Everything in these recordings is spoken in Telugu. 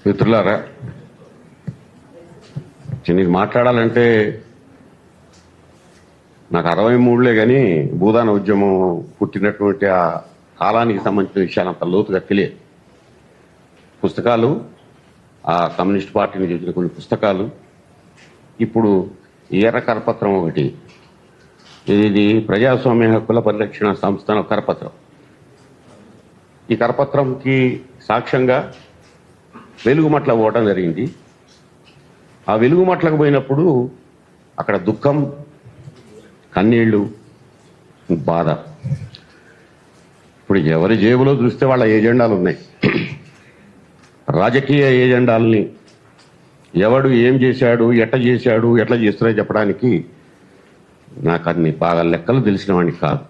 మిత్రులారా, నేను మాట్లాడాలంటే నాకు 63లే కానీ భూదాన ఉద్యమం పుట్టినటువంటి ఆ కాలానికి సంబంధించిన విషయాలు అంత లోతుగా తెలియదు. పుస్తకాలు, ఆ కమ్యూనిస్ట్ పార్టీని చూసిన కొన్ని పుస్తకాలు, ఇప్పుడు ఎర్ర కరపత్రం ఒకటి, ఇది ప్రజాస్వామ్య హక్కుల పరిరక్షణ సంస్థ కరపత్రం. ఈ కరపత్రంకి సాక్ష్యంగా వెలుగుమట్ల పోవడం జరిగింది. ఆ వెలుగుమట్లకు పోయినప్పుడు అక్కడ దుఃఖం, కన్నీళ్లు, బాధ. ఇప్పుడు ఎవరి జేబులో చూస్తే వాళ్ళ ఏజెండాలు ఉన్నాయి. రాజకీయ ఏజెండాలని ఎవడు ఏం చేశాడు, ఎట్లా చేశాడు, ఎట్లా చేస్తున్నారో చెప్పడానికి నాకు అన్ని బాగా లెక్కలు తెలిసిన వాడిని కాదు.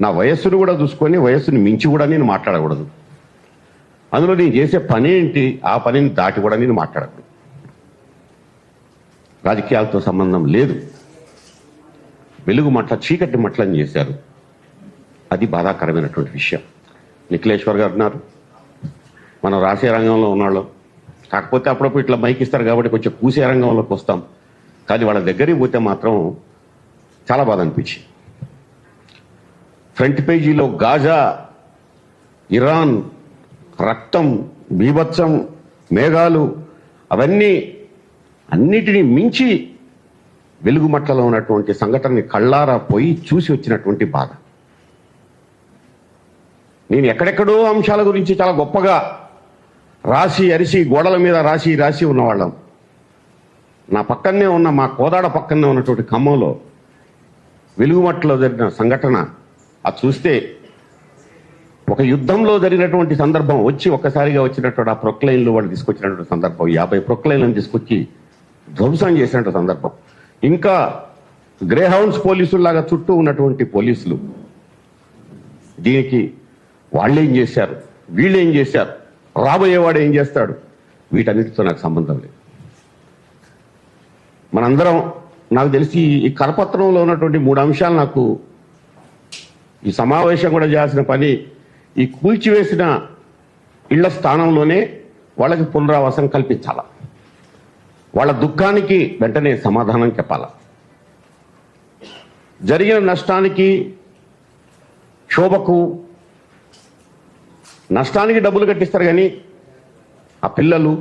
నా వయస్సును కూడా చూసుకొని వయస్సుని మించి కూడా నేను మాట్లాడకూడదు. అందులో నేను చేసే పని ఏంటి, ఆ పనిని దాటి కూడా నేను మాట్లాడకూడదు. రాజకీయాలతో సంబంధం లేదు. వెలుగు మట్ల, చీకటి మట్లని చేశారు. అది బాధాకరమైనటువంటి విషయం. నిఖిలేశ్వర్ గారు ఉన్నారు, మనం రాసే రంగంలో ఉన్నాళ్ళం. కాకపోతే అప్పుడప్పుడు ఇట్లా మైక్ ఇస్తారు కాబట్టి కొంచెం కూసే రంగంలోకి వస్తాం. కానీ వాళ్ళ దగ్గరికి పోతే మాత్రం చాలా బాధ అనిపించింది. ఫ్రంట్ పేజీలో గాజా, ఇరాన్, రక్తం, బీభత్సం, మేఘాలు, అవన్నీ అన్నిటినీ మించి వెలుగుమట్లలో ఉన్నటువంటి సంఘటనని కళ్ళారా పోయి చూసి వచ్చినటువంటి బాధ. నేను ఎక్కడెక్కడో అంశాల గురించి చాలా గొప్పగా రాసి అరిసి గోడల మీద రాసి ఉన్నవాళ్ళం. నా పక్కనే ఉన్న, మా కోదాడ పక్కనే ఉన్నటువంటి ఖమ్మంలో వెలుగుమట్టలో జరిగిన సంఘటన అది చూస్తే ఒక యుద్ధంలో జరిగినటువంటి సందర్భం వచ్చి ఒక్కసారిగా వచ్చినటువంటి ఆ ప్రొక్లైన్లు వాళ్ళు తీసుకొచ్చినటువంటి సందర్భం, 50 ప్రొక్లైన్లను తీసుకొచ్చి ధ్వంసం చేసినటువంటి సందర్భం. ఇంకా గ్రే హౌండ్స్ పోలీసుల్లాగా చుట్టూ ఉన్నటువంటి పోలీసులు, దీనికి వాళ్ళేం చేశారు, వీళ్ళేం చేశారు, రాబోయేవాడు ఏం చేస్తాడు, వీటన్నిటితో నాకు సంబంధం లేదు. మనందరం, నాకు తెలిసి ఈ కరపత్రంలో ఉన్నటువంటి 3 అంశాలు నాకు ఈ సమావేశం కూడా చేయాల్సిన పని, ఈ కూల్చివేసిన ఇళ్ల స్థానంలోనే వాళ్ళకి పునరావాసం కల్పించాల, వాళ్ళ దుఃఖానికి వెంటనే సమాధానం చెప్పాల, జరిగిన నష్టానికి, క్షోభకు, నష్టానికి డబ్బులు కట్టిస్తారు కానీ ఆ పిల్లలు,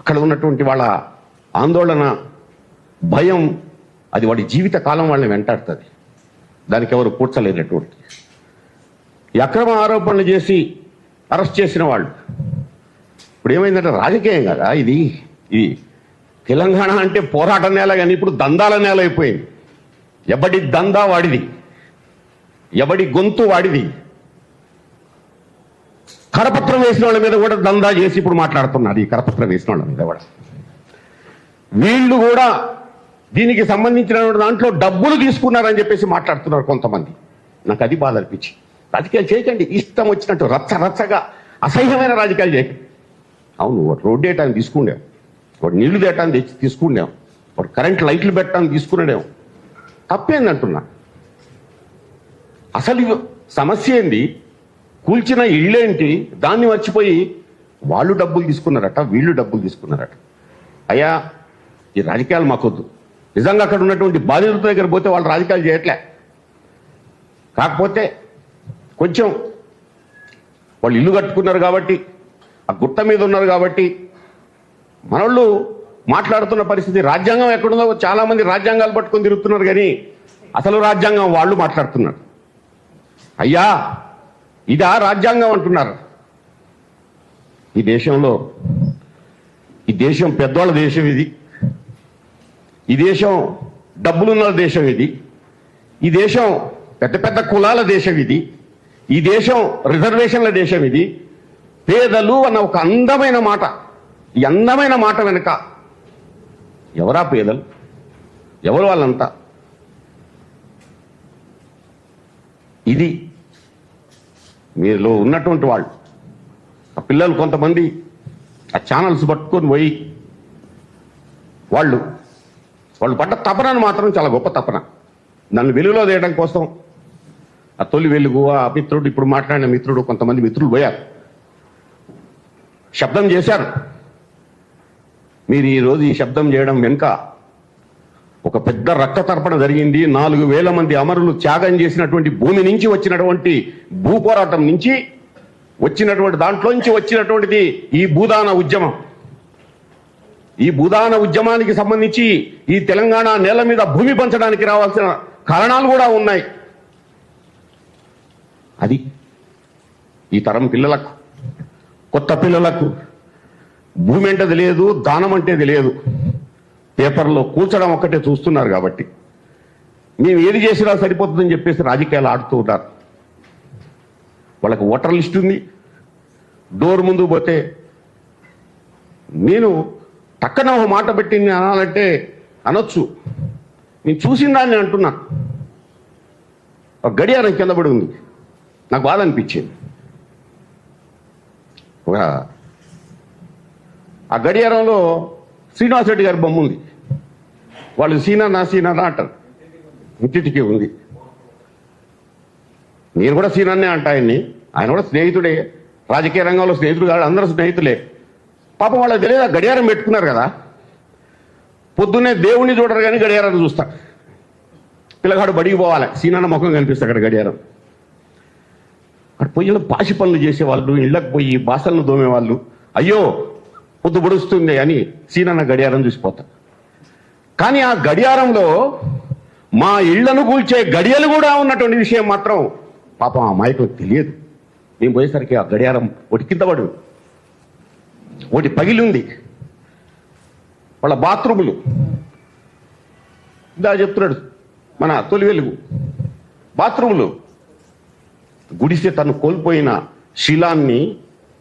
అక్కడ ఉన్నటువంటి వాళ్ళ ఆందోళన, భయం, అది వాడి జీవిత కాలం వాళ్ళని వెంటాడుతుంది. దానికి ఎవరు పూడ్చలేనటువంటి ఈ అక్రమ ఆరోపణలు చేసి అరెస్ట్ చేసిన వాళ్ళు. ఇప్పుడు ఏమైందంటే రాజకీయం కదా ఇది. తెలంగాణ అంటే పోరాట నేల, కానీ ఇప్పుడు దందాల నేల అయిపోయింది. ఎవడి దందా వాడిది, ఎవడి గొంతు వాడిది. కరపత్రం వేసిన వాళ్ళ మీద కూడా దందా చేసి ఇప్పుడు మాట్లాడుతున్నారు. ఈ కరపత్రం వేసిన వాళ్ళ మీద కూడా వీళ్ళు కూడా దీనికి సంబంధించిన దాంట్లో డబ్బులు తీసుకున్నారని చెప్పేసి మాట్లాడుతున్నారు కొంతమంది. నాకు అది బాధ అనిపించి, రాజకీయాలు చేయకండి, ఇష్టం వచ్చినట్టు రచ్చగా అసహ్యమైన రాజకీయాలు చేయకండి. అవును, వాడు రోడ్డు వేయటానికి తీసుకున్నాం, వాడు నీళ్లు తేయటానికి తీసుకున్నాం, వాడు కరెంట్ లైట్లు పెట్టడానికి తీసుకున్నాడేమో, తప్పేందంటున్నా. అసలు సమస్య ఏంది, కూల్చిన ఇళ్ళేంటి, దాన్ని మర్చిపోయి వాళ్ళు డబ్బులు తీసుకున్నారట, వీళ్ళు డబ్బులు తీసుకున్నారట. అయ్యా, ఈ రాజకీయాలు మాకొద్దు. నిజంగా అక్కడ ఉన్నటువంటి బాధితుల దగ్గర పోతే వాళ్ళు రాజకీయాలు చేయట్లే. కాకపోతే కొంచెం వాళ్ళు ఇల్లు కట్టుకున్నారు కాబట్టి, ఆ గుట్ట మీద ఉన్నారు కాబట్టి మనోళ్ళు మాట్లాడుతున్న పరిస్థితి. రాజ్యాంగం ఎక్కడుందో చాలా మంది రాజ్యాంగాలు పట్టుకొని తిరుగుతున్నారు, కానీ అసలు రాజ్యాంగం వాళ్ళు మాట్లాడుతున్నారు. అయ్యా, ఇదా రాజ్యాంగం అంటున్నారు. ఈ దేశంలో, ఈ దేశం పెద్దవాళ్ళ దేశం ఇది. ఈ దేశం డబ్బులున్న దేశం ఇది. ఈ దేశం పెద్ద పెద్ద కులాల దేశం ఇది. ఈ దేశం రిజర్వేషన్ల దేశం ఇది. పేదలు అన్న ఒక అందమైన మాట, ఈ అందమైన మాట వెనుక ఎవరా పేదలు, ఎవరు వాళ్ళంతా? ఇది మీలో ఉన్నటువంటి వాళ్ళు. ఆ పిల్లలు కొంతమంది ఆ ఛానల్స్ పట్టుకొని పోయి వాళ్ళు పడ్డ తపనను మాత్రం చాలా గొప్ప తపన. నన్ను వెలుగులో తీయడం కోసం ఆ తొలి వెలుగు, ఆ మిత్రుడు, ఇప్పుడు మాట్లాడిన మిత్రుడు, కొంతమంది మిత్రులు పోయారు. శబ్దం చేశారు. మీరు ఈరోజు ఈ శబ్దం చేయడం వెనుక ఒక పెద్ద రక్త తర్పణ జరిగింది. 4,000 మంది అమరులు త్యాగం చేసినటువంటి భూమి నుంచి వచ్చినటువంటి భూపోరాటం నుంచి వచ్చినటువంటి దాంట్లోంచి వచ్చినటువంటిది ఈ భూదాన ఉద్యమం. ఈ భూదాన ఉద్యమానికి సంబంధించి ఈ తెలంగాణ నేల మీద భూమి పంచడానికి రావాల్సిన కారణాలు కూడా ఉన్నాయి. అది ఈ తరం పిల్లలకు, కొత్త పిల్లలకు భూమి అంటే తెలియదు, దానం అంటే తెలియదు. పేపర్లో కూర్చడం ఒక్కటే చూస్తున్నారు. కాబట్టి మేము ఏది చేసినా సరిపోతుందని చెప్పేసి రాజకీయాలు ఆడుతూ ఉన్నారు. వాళ్ళకి ఓటర్ లిస్ట్ ఉంది. డోర్ ముందు పోతే నేను టక్కన ఒక మాట పెట్టింది అనాలంటే అనొచ్చు. నేను చూసిన దాన్ని అంటున్నా. ఒక గడియారం కింద పడి ఉంది. నాకు బాధ అనిపించింది. ఆ గడియారంలో శ్రీనివాస్ రెడ్డి గారి బొమ్మ ఉంది. వాళ్ళు సీనా అంటారు. ఇంటింటికి ఉంది. నేను కూడా సీనాన్నే అంట ఆయన్ని. ఆయన కూడా స్నేహితుడే. రాజకీయ రంగంలో స్నేహితుడు కాదు, అందరూ స్నేహితులే. పాపం వాళ్ళకి తెలియదు గడియారం పెట్టుకున్నారు కదా. పొద్దున్నే దేవుణ్ణి చూడరు కానీ గడియారాన్ని చూస్తారు. పిల్లగాడు బడికి పోవాలి, సీనాన్న ముఖం కనిపిస్తుంది అక్కడ గడియారం. అక్కడ పొయ్యిలో పాసి పనులు చేసేవాళ్ళు, ఇళ్ళకి పోయి బాసలను దోమేవాళ్ళు. అయ్యో పొద్దు పొడుస్తుంది అని సీనన్న గడియారం చూసిపోతారు. కానీ ఆ గడియారంలో మా ఇళ్లను కూల్చే గడియలు కూడా ఉన్నటువంటి విషయం మాత్రం పాపం ఆ అమాయకులకు తెలియదు. మేము పోయేసరికి ఆ గడియారం ఒకటి కింద పడు, ఒకటి పగిలి ఉంది. వాళ్ళ బాత్రూములు ఇందా చెప్తున్నాడు మన తొలి వెలుగు బాత్రూములు. గుడిసె తను కోల్పోయిన శీలాన్ని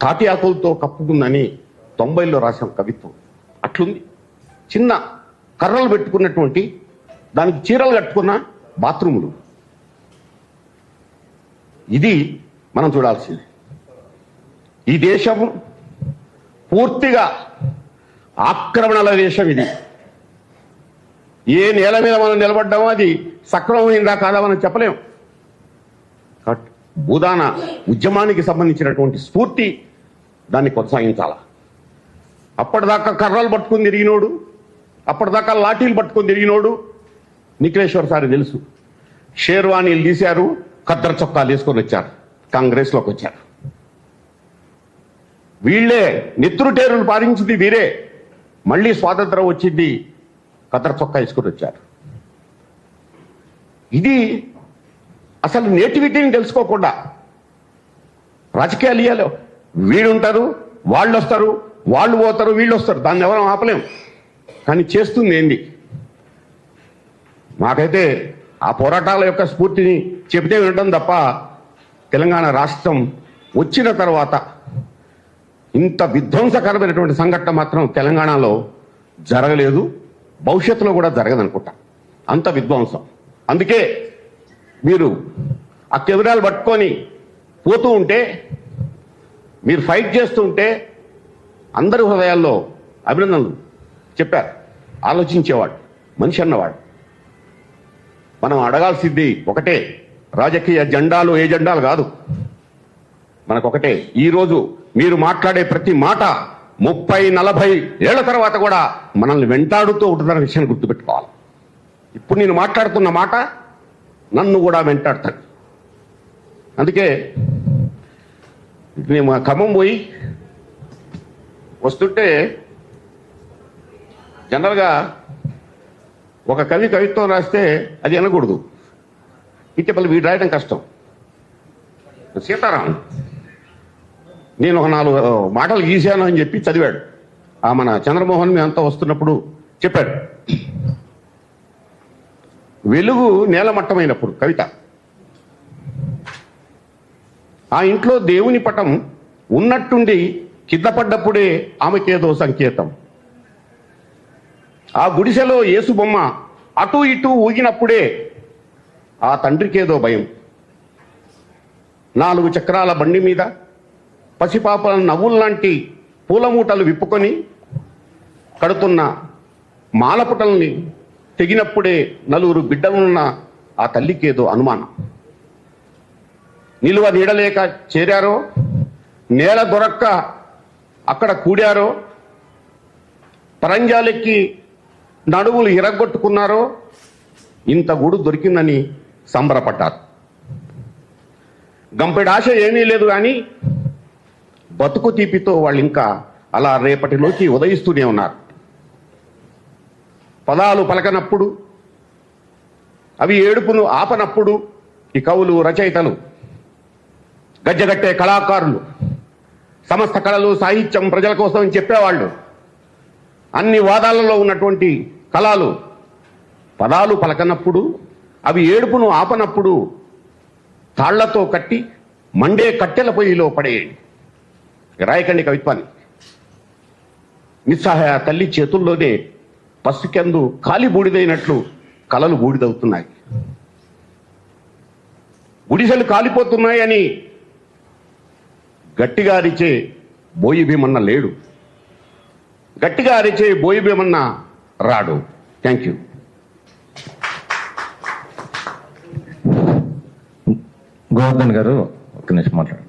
తాటి ఆకులతో కప్పుకుందని 90లో రాసిన కవిత్వం అట్లుంది. చిన్న కర్రలు పెట్టుకున్నటువంటి, దానికి చీరలు కట్టుకున్న బాత్రూములు. ఇది మనం చూడాల్సింది. ఈ దేశం పూర్తిగా ఆక్రమణల దేశం. ఇది ఏ నేల మీద మనం నిలబడ్డామో అది సక్రమమైందా కాదా మనం చెప్పలేం. భూదాన ఉద్యమానికి సంబంధించినటువంటి స్ఫూర్తి దాన్ని కొనసాగించాల. అప్పటిదాకా కర్రలు పట్టుకుని తిరిగినోడు, అప్పటిదాకా లాఠీలు పట్టుకొని తిరిగినోడు నిఖిలేశ్వర్ సారి తెలుసు. షేర్వాణీలు తీశారు, ఖద్దరు చొక్కాలు వేసుకొని వచ్చారు, కాంగ్రెస్లోకి వచ్చారు. వీళ్లే నెత్తురుటేరులు పారించింది వీరే. మళ్ళీ స్వాతంత్రం వచ్చింది, ఖద్దరు చొక్కా వేసుకొని వచ్చారు. ఇది అసలు నేటివిటీని తెలుసుకోకుండా రాజకీయాలు ఇయ్యాలి. వీడుంటారు, వాళ్ళు వస్తారు, వాళ్ళు పోతారు, వీళ్ళు వస్తారు. దాన్ని ఎవరూ ఆపలేం. కానీ చేస్తుంది ఏంది? మాకైతే ఆ పోరాటాల యొక్క స్ఫూర్తిని చెబితే వినడం తప్ప తెలంగాణ రాష్ట్రం వచ్చిన తర్వాత ఇంత విధ్వంసకరమైనటువంటి సంఘటన మాత్రం తెలంగాణలో జరగలేదు. భవిష్యత్తులో కూడా జరగదనుకుంటా. అంత విధ్వంసం. అందుకే మీరు ఆ కెమెరాలు పట్టుకొని పోతూ ఉంటే, మీరు ఫైట్ చేస్తూ ఉంటే అందరి హృదయాల్లో అభినందనలు చెప్పారు. ఆలోచించేవాడు, మనిషి అన్నవాడు. మనం అడగాల్సింది ఒకటే, రాజకీయ జెండాలు ఏ జెండాలు కాదు, మనకొకటే. ఈరోజు మీరు మాట్లాడే ప్రతి మాట 30-40 ఏళ్ల తర్వాత కూడా మనల్ని వెంటాడుతూ ఉంటుందన్న విషయాన్ని గుర్తుపెట్టుకోవాలి. ఇప్పుడు నేను మాట్లాడుతున్న మాట నన్ను కూడా వెంటాడుతాడు. అందుకే నేను మా ఖమ్మం పోయి వస్తుంటే జనరల్గా ఒక కవిత్వం రాస్తే అది అనకూడదు. ఇటీవల వీడు రాయడం కష్టం. సీతారాం నేను ఒక 4 మాటలు గీశాను అని చెప్పి చదివాడు. ఆ మన చంద్రమోహన్ మీ అంతా వస్తున్నప్పుడు చెప్పాడు. వెలుగు నేలమట్టమైనప్పుడు కవిత, ఆ ఇంట్లో దేవుని పటం ఉన్నట్టుండి కింద పడ్డప్పుడే ఆమెకేదో సంకేతం. ఆ గుడిసెలో యేసు బొమ్మ అటూ ఇటూ ఊగినప్పుడే ఆ తండ్రికేదో భయం. 4 చక్రాల బండి మీద పసిపాపల నవ్వుల్లాంటి పూలమూటలు విప్పుకొని కడుతున్న మాలపుటల్ని తెగినప్పుడే 4 బిడ్డలున్న ఆ తల్లికేదో అనుమానం. నిలువ నీడలేక చేరారో, నేల దొరక్క అక్కడ కూడారో, పరంజాలెక్కి నడువులు ఇరగొట్టుకున్నారో ఇంత గూడు దొరికిందని సంబరపడ్డారు. గంపెడు ఆశ ఏమీ లేదు కానీ బతుకు తీపితో వాళ్ళు ఇంకా అలా రేపటిలోకి ఉదయిస్తూనే ఉన్నారు. పదాలు పలకనప్పుడు, అవి ఏడుపును ఆపనప్పుడు ఈ కవులు, రచయితలు, గజ్జగట్టే కళాకారులు, సమస్త కళలు, సాహిత్యం ప్రజల కోసం అని చెప్పేవాళ్ళు, అన్ని వాదాలలో ఉన్నటువంటి కళలు పదాలు పలకనప్పుడు, అవి ఏడుపును ఆపనప్పుడు తాళ్లతో కట్టి మండే కట్టెల పొయ్యిలో పడేయండి. రాయకండి కవిత్వాన్ని. నిస్సహాయ తల్లి చేతుల్లోనే పసుకెందు కాలి బూడిదైనట్లు కళలు బూడిదవుతున్నాయి. గుడిసెలు కాలిపోతున్నాయని గట్టిగా అరిచే బోయి భీమన్న లేడు. గట్టిగా అరిచే బోయి భీమన్న రాడు. Thank you. గోవర్ధన్ గారు ఒక్క నిమిషం మాట్లాడండి.